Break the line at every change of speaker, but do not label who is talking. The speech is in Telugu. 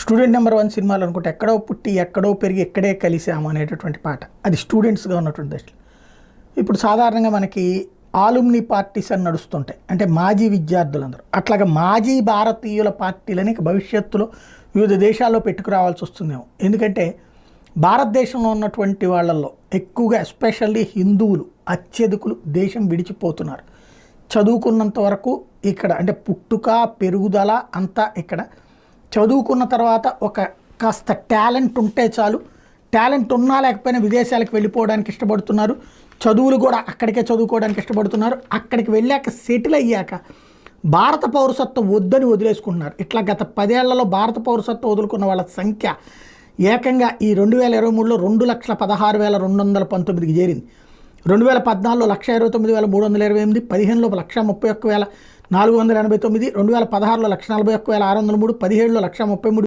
స్టూడెంట్ నెంబర్ 1 సినిమాలు అనుకుంటే ఎక్కడో పుట్టి ఎక్కడో పెరిగి ఎక్కడే కలిసాము అనేటటువంటి పాట అది స్టూడెంట్స్గా ఉన్నటువంటి దశలో. ఇప్పుడు సాధారణంగా మనకి ఆలుమ్ని పార్టీస్ అని నడుస్తుంటాయి, అంటే మాజీ విద్యార్థులందరూ. అట్లాగా మాజీ భారతీయుల పార్టీలని భవిష్యత్తులో వివిధ దేశాల్లో పెట్టుకురావాల్సి వస్తుందేమో. ఎందుకంటే భారతదేశంలో ఉన్నటువంటి వాళ్ళల్లో ఎక్కువగా ఎస్పెషల్లీ హిందువులు అత్యధికులు దేశం విడిచిపోతున్నారు. చదువుకున్నంత వరకు ఇక్కడ, అంటే పుట్టుక పెరుగుదల అంతా ఇక్కడ. చదువుకున్న తర్వాత ఒక కాస్త టాలెంట్ ఉంటే చాలు, టాలెంట్ ఉన్నా లేకపోయినా విదేశాలకు వెళ్ళిపోవడానికి ఇష్టపడుతున్నారు. చదువులు కూడా అక్కడికే చదువుకోవడానికి ఇష్టపడుతున్నారు. అక్కడికి వెళ్ళాక సెటిల్ అయ్యాక భారత పౌరసత్వం వద్దని వదిలేసుకుంటున్నారు. ఇట్లా గత 10 ఏళ్లలో భారత పౌరసత్వం వదులుకున్న వాళ్ళ సంఖ్య ఏకంగా ఈ 2023లో 2,16,219కి చేరింది. 2014లో 1,29,328, 15లో 1,31,489, 2016లో 1,41,603, 17లో 1,33,000.